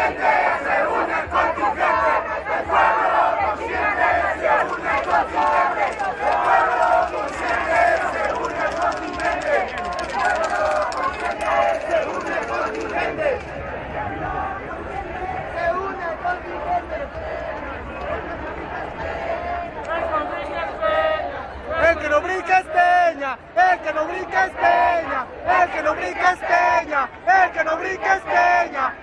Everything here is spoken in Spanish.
El que no brinca es Peña, el que no brinca es Peña, el que no brinca es Peña, el que no brinca es Peña.